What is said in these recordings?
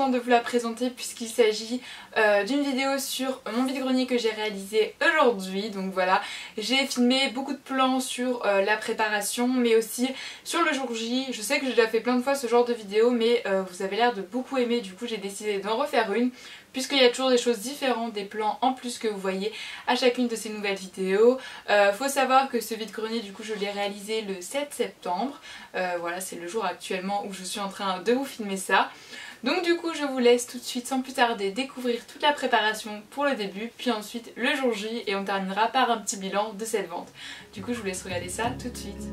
contente de vous la présenter puisqu'il s'agit d'une vidéo sur mon vide-grenier que j'ai réalisé aujourd'hui. Donc voilà, j'ai filmé beaucoup de plans sur la préparation mais aussi sur le jour J. Je sais que j'ai déjà fait plein de fois ce genre de vidéo mais vous avez l'air de beaucoup aimer, du coup j'ai décidé d'en refaire une puisqu'il y a toujours des choses différentes, des plans en plus que vous voyez à chacune de ces nouvelles vidéos. Faut savoir que ce vide-grenier du coup je l'ai réalisé le 7 septembre. Voilà, c'est le jour actuellement où je suis en train de vous filmer ça. Donc du coup je vous laisse tout de suite sans plus tarder découvrir toute la préparation pour le début, puis ensuite le jour J et on terminera par un petit bilan de cette vente. Du coup je vous laisse regarder ça tout de suite.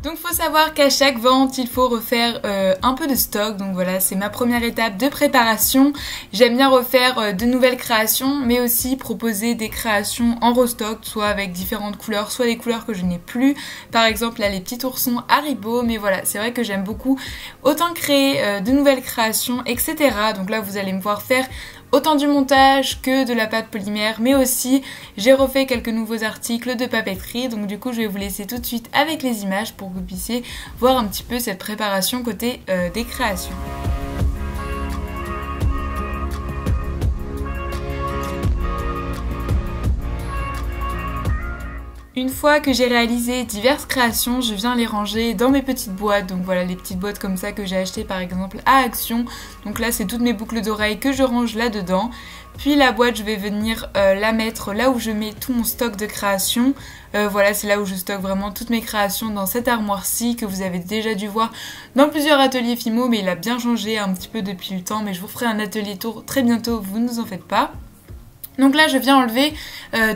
Donc faut savoir qu'à chaque vente il faut refaire un peu de stock, donc voilà c'est ma première étape de préparation. J'aime bien refaire de nouvelles créations mais aussi proposer des créations en restock, soit avec différentes couleurs, soit des couleurs que je n'ai plus. Par exemple là les petits oursons Haribo, mais voilà c'est vrai que j'aime beaucoup autant créer de nouvelles créations etc. Donc là vous allez me voir faire autant du montage que de la pâte polymère, mais aussi j'ai refait quelques nouveaux articles de papeterie, donc du coup je vais vous laisser tout de suite avec les images pour que vous puissiez voir un petit peu cette préparation côté des créations. Une fois que j'ai réalisé diverses créations, je viens les ranger dans mes petites boîtes. Donc voilà, les petites boîtes comme ça que j'ai achetées par exemple à Action. Donc là, c'est toutes mes boucles d'oreilles que je range là-dedans. Puis la boîte, je vais venir la mettre là où je mets tout mon stock de créations. Voilà, c'est là où je stocke vraiment toutes mes créations dans cette armoire-ci que vous avez déjà dû voir dans plusieurs ateliers Fimo. Mais il a bien changé un petit peu depuis le temps. Mais je vous ferai un atelier tour très bientôt, vous ne vous en faites pas. Donc là je viens enlever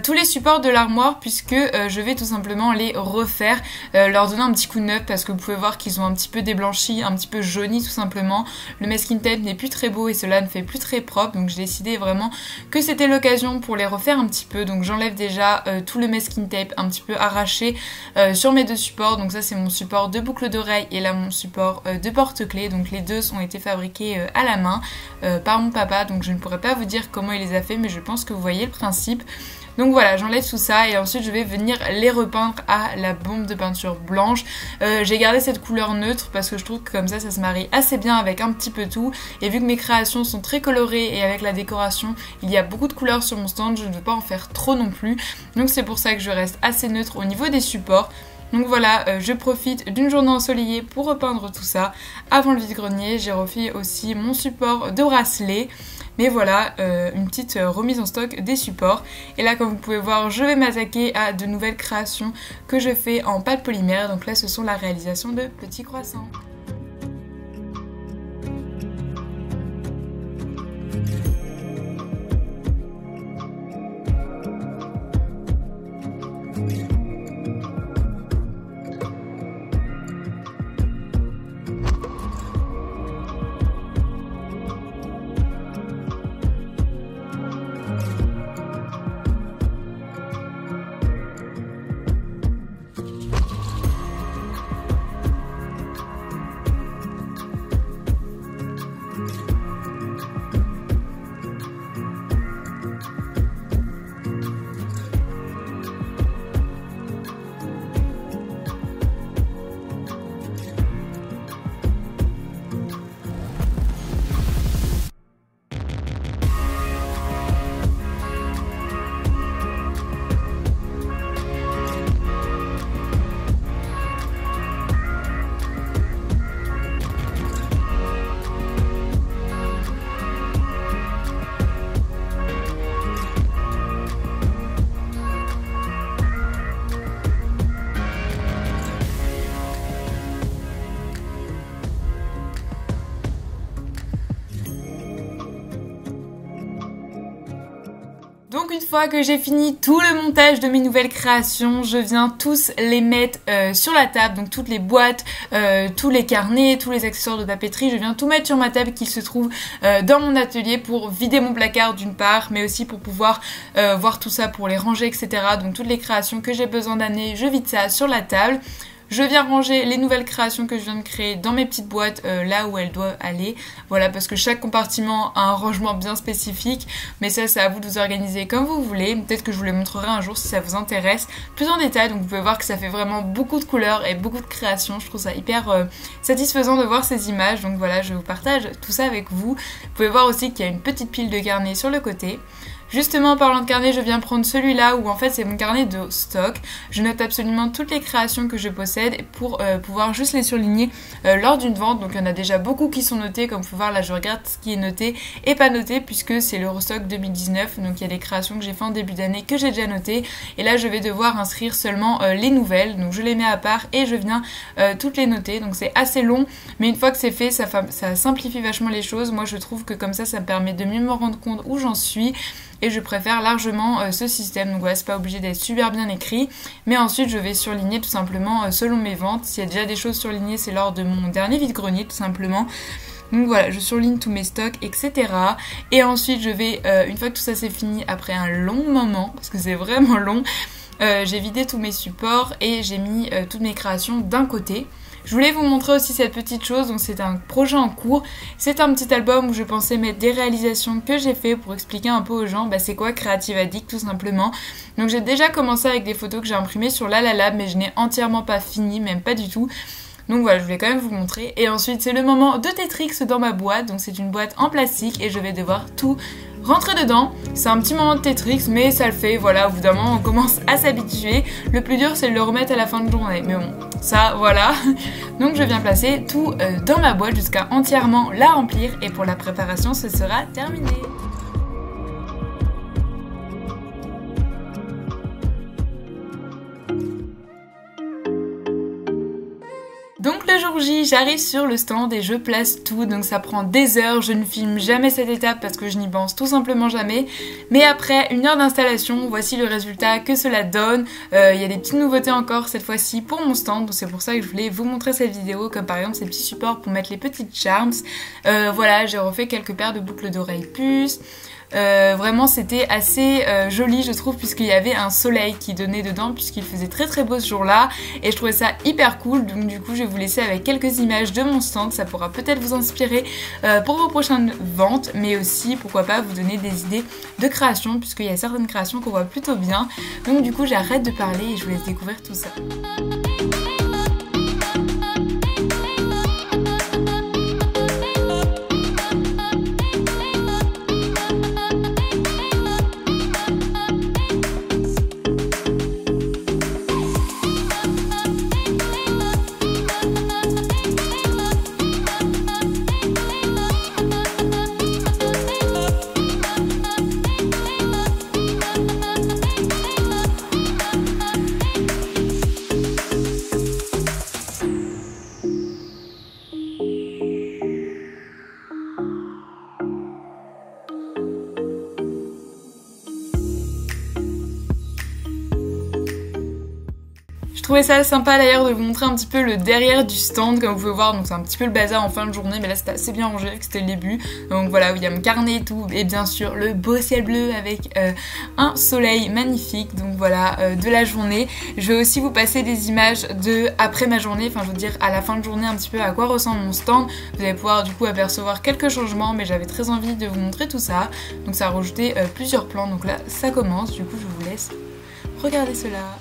tous les supports de l'armoire puisque je vais tout simplement les refaire, leur donner un petit coup de neuf parce que vous pouvez voir qu'ils ont un petit peu déblanchi, un petit peu jauni tout simplement. Le masking tape n'est plus très beau et cela ne fait plus très propre, donc j'ai décidé vraiment que c'était l'occasion pour les refaire un petit peu. Donc j'enlève déjà tout le masking tape un petit peu arraché sur mes deux supports. Donc ça c'est mon support de boucle d'oreille et là mon support de porte-clés. Donc les deux ont été fabriqués à la main par mon papa, donc je ne pourrais pas vous dire comment il les a fait mais je pense que vous voyez le principe. Donc voilà, j'enlève tout ça et ensuite je vais venir les repeindre à la bombe de peinture blanche. J'ai gardé cette couleur neutre parce que je trouve que comme ça se marie assez bien avec un petit peu tout. Et vu que mes créations sont très colorées et avec la décoration, il y a beaucoup de couleurs sur mon stand, je ne veux pas en faire trop non plus. Donc c'est pour ça que je reste assez neutre au niveau des supports. Donc voilà, je profite d'une journée ensoleillée pour repeindre tout ça. Avant le vide-grenier, j'ai refait aussi mon support de bracelet. Mais voilà, une petite remise en stock des supports. Et là, comme vous pouvez voir, je vais m'attaquer à de nouvelles créations que je fais en pâte polymère. Donc là, ce sont la réalisation de petits croissants. Donc une fois que j'ai fini tout le montage de mes nouvelles créations, je viens tous les mettre sur la table, donc toutes les boîtes, tous les carnets, tous les accessoires de papeterie, je viens tout mettre sur ma table qui se trouve dans mon atelier pour vider mon placard d'une part, mais aussi pour pouvoir voir tout ça, pour les ranger, etc. Donc toutes les créations que j'ai besoin d'amener, je vide ça sur la table. Je viens ranger les nouvelles créations que je viens de créer dans mes petites boîtes là où elles doivent aller. Voilà, parce que chaque compartiment a un rangement bien spécifique, mais ça c'est à vous de vous organiser comme vous voulez. Peut-être que je vous les montrerai un jour si ça vous intéresse plus en détail. Donc vous pouvez voir que ça fait vraiment beaucoup de couleurs et beaucoup de créations. Je trouve ça hyper satisfaisant de voir ces images. Donc voilà, je vous partage tout ça avec vous. Vous pouvez voir aussi qu'il y a une petite pile de carnets sur le côté. Justement, en parlant de carnet, je viens prendre celui-là où en fait c'est mon carnet de stock. Je note absolument toutes les créations que je possède pour pouvoir juste les surligner lors d'une vente. Donc il y en a déjà beaucoup qui sont notés, comme vous pouvez voir là je regarde ce qui est noté et pas noté puisque c'est l'Eurostock 2019. Donc il y a des créations que j'ai fait en début d'année que j'ai déjà notées. Et là je vais devoir inscrire seulement les nouvelles. Donc je les mets à part et je viens toutes les noter. Donc c'est assez long, mais une fois que c'est fait, ça simplifie vachement les choses. Moi je trouve que comme ça me permet de mieux me rendre compte où j'en suis. Et je préfère largement ce système. Donc voilà, c'est pas obligé d'être super bien écrit. Mais ensuite, je vais surligner tout simplement selon mes ventes. S'il y a déjà des choses surlignées, c'est lors de mon dernier vide-grenier tout simplement. Donc voilà, je surligne tous mes stocks, etc. Et ensuite, je vais, une fois que tout ça c'est fini, après un long moment, parce que c'est vraiment long, j'ai vidé tous mes supports et j'ai mis toutes mes créations d'un côté. Je voulais vous montrer aussi cette petite chose, donc c'est un projet en cours. C'est un petit album où je pensais mettre des réalisations que j'ai fait pour expliquer un peu aux gens c'est quoi Creative Addict tout simplement. Donc j'ai déjà commencé avec des photos que j'ai imprimées sur LaLaLab, mais je n'ai entièrement pas fini, même pas du tout. Donc voilà, je voulais quand même vous montrer. Et ensuite c'est le moment de Tetrix dans ma boîte, donc c'est une boîte en plastique et je vais devoir tout rentrer dedans. C'est un petit moment de Tetrix, mais ça le fait, voilà, au bout d'un moment on commence à s'habituer. Le plus dur c'est de le remettre à la fin de journée, mais bon, ça voilà. Donc je viens placer tout dans ma boîte jusqu'à entièrement la remplir et pour la préparation ce sera terminé. Donc le jour J, j'arrive sur le stand et je place tout, donc ça prend des heures, je ne filme jamais cette étape parce que je n'y pense tout simplement jamais. Mais après 1 heure d'installation, voici le résultat que cela donne. Il y a des petites nouveautés encore cette fois-ci pour mon stand, donc c'est pour ça que je voulais vous montrer cette vidéo, comme par exemple ces petits supports pour mettre les petites charms. Voilà, j'ai refait quelques paires de boucles d'oreilles puces. Vraiment c'était assez joli je trouve puisqu'il y avait un soleil qui donnait dedans puisqu'il faisait très très beau ce jour là et je trouvais ça hyper cool. Donc du coup je vais vous laisser avec quelques images de mon stand, ça pourra peut-être vous inspirer pour vos prochaines ventes, mais aussi pourquoi pas vous donner des idées de création puisqu'il y a certaines créations qu'on voit plutôt bien. Donc du coup j'arrête de parler et je vous laisse découvrir tout ça. Je trouvais ça sympa d'ailleurs de vous montrer un petit peu le derrière du stand comme vous pouvez voir, donc c'est un petit peu le bazar en fin de journée mais là c'était assez bien rangé vu que c'était le début. Donc voilà, où il y a mon carnet et tout et bien sûr le beau ciel bleu avec un soleil magnifique. Donc voilà, de la journée. Je vais aussi vous passer des images de après ma journée, enfin je veux dire à la fin de journée un petit peu à quoi ressemble mon stand. Vous allez pouvoir du coup apercevoir quelques changements mais j'avais très envie de vous montrer tout ça. Donc ça a rajouté plusieurs plans, donc là ça commence, du coup je vous laisse regarder cela.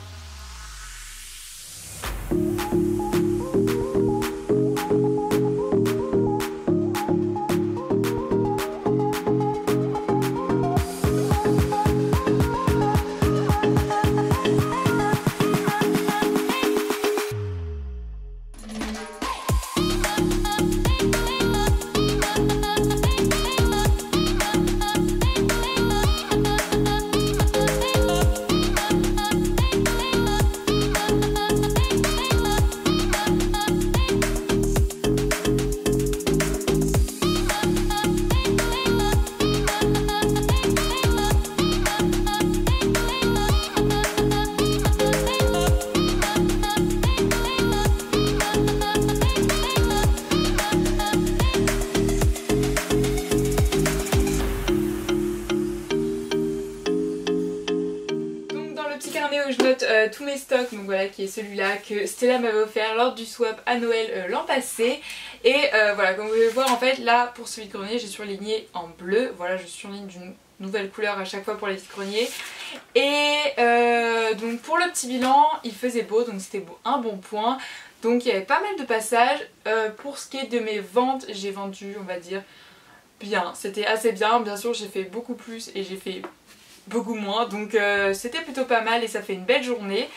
petit carnet où je note tous mes stocks, donc voilà, qui est celui-là que Stella m'avait offert lors du swap à Noël l'an passé. Et voilà, comme vous pouvez voir en fait là pour ce vide-grenier j'ai surligné en bleu, voilà je surligne d'une nouvelle couleur à chaque fois pour les vide-greniers. Et donc pour le petit bilan il faisait beau, donc c'était un bon point. Donc il y avait pas mal de passages. Pour ce qui est de mes ventes, j'ai vendu on va dire bien, c'était assez bien. Bien sûr j'ai fait beaucoup plus et j'ai fait beaucoup moins, donc c'était plutôt pas mal et ça fait une belle journée.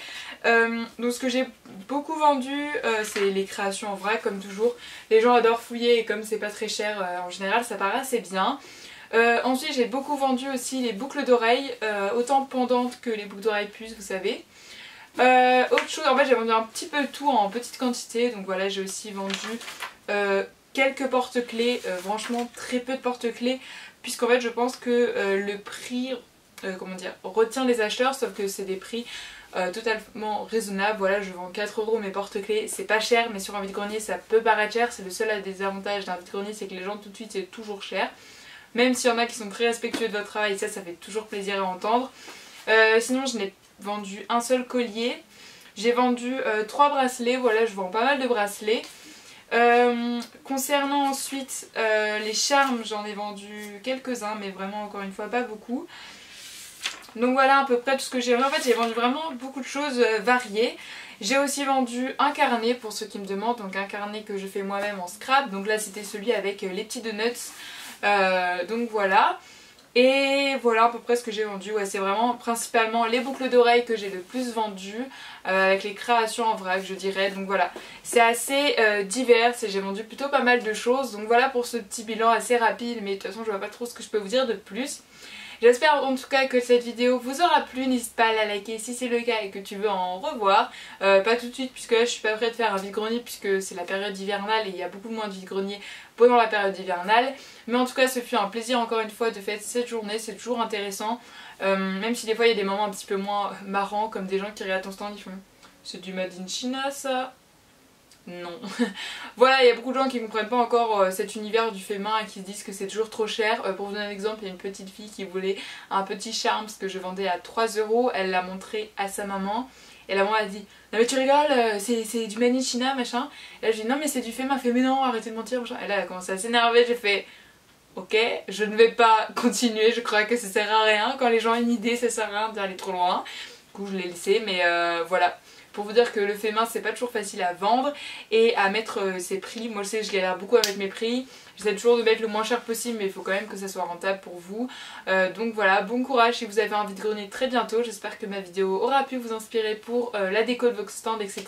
Donc ce que j'ai beaucoup vendu c'est les créations en vrac comme toujours. Les gens adorent fouiller et comme c'est pas très cher en général ça paraît assez bien. Ensuite j'ai beaucoup vendu aussi les boucles d'oreilles, autant pendantes que les boucles d'oreilles puces vous savez. Autre chose, en fait j'ai vendu un petit peu tout en petite quantité, donc voilà j'ai aussi vendu quelques porte-clés, franchement très peu de porte-clés puisqu'en fait je pense que le prix comment dire, retient les acheteurs, sauf que c'est des prix totalement raisonnables. Voilà je vends 4 € mes porte-clés, c'est pas cher mais sur un vide-grenier ça peut paraître cher, c'est le seul désavantage d'un vide-grenier, c'est que les gens tout de suite c'est toujours cher. Même s'il y en a qui sont très respectueux de votre travail, ça fait toujours plaisir à entendre. Sinon je n'ai vendu un seul collier. J'ai vendu 3 bracelets, voilà je vends pas mal de bracelets. Concernant ensuite les charmes, j'en ai vendu quelques-uns mais vraiment encore une fois pas beaucoup. Donc voilà à peu près tout ce que j'ai vendu. En fait j'ai vendu vraiment beaucoup de choses variées. J'ai aussi vendu un carnet pour ceux qui me demandent, donc un carnet que je fais moi-même en scrap. Donc là c'était celui avec les petits donuts. Donc voilà. Et voilà à peu près ce que j'ai vendu. Ouais, c'est vraiment principalement les boucles d'oreilles que j'ai le plus vendues, avec les créations en vrac je dirais. Donc voilà, c'est assez divers et j'ai vendu plutôt pas mal de choses. Donc voilà pour ce petit bilan assez rapide, mais de toute façon je vois pas trop ce que je peux vous dire de plus. J'espère en tout cas que cette vidéo vous aura plu, n'hésite pas à la liker si c'est le cas et que tu veux en revoir. Pas tout de suite puisque là je suis pas prête de faire un vide-grenier puisque c'est la période hivernale et il y a beaucoup moins de vide-grenier pendant la période hivernale. Mais en tout cas ce fut un plaisir encore une fois de faire cette journée, c'est toujours intéressant. Même si des fois il y a des moments un petit peu moins marrants comme des gens qui regardent ton stand, ils font c'est du Made in China ça? Non. Voilà, il y a beaucoup de gens qui ne comprennent pas encore cet univers du fait main et qui se disent que c'est toujours trop cher. Pour vous donner un exemple, il y a une petite fille qui voulait un petit charme que je vendais à 3 €. Elle l'a montré à sa maman et la maman a dit non mais tu rigoles, c'est du Made in China machin. Et là je dis non mais c'est du fait main. Elle fait mais non arrêtez de mentir machin. Et là elle a commencé à s'énerver, j'ai fait ok je ne vais pas continuer, je crois que ça sert à rien. Quand les gens ont une idée ça sert à rien d'aller trop loin. Du coup je l'ai laissé mais voilà. Pour vous dire que le fait main c'est pas toujours facile à vendre et à mettre ses prix. Moi je sais que je galère beaucoup avec mes prix. J'essaie toujours de mettre le moins cher possible mais il faut quand même que ça soit rentable pour vous. Donc voilà, bon courage si vous avez un vide-grenier très bientôt. J'espère que ma vidéo aura pu vous inspirer pour la déco de vos stands etc.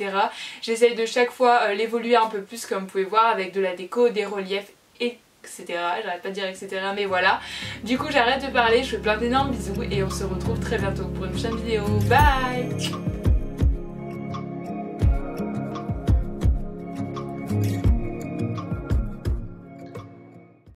J'essaye de chaque fois l'évoluer un peu plus comme vous pouvez voir avec de la déco, des reliefs etc. J'arrête pas de dire etc. mais voilà. Du coup j'arrête de parler, je fais plein d'énormes bisous et on se retrouve très bientôt pour une prochaine vidéo. Bye.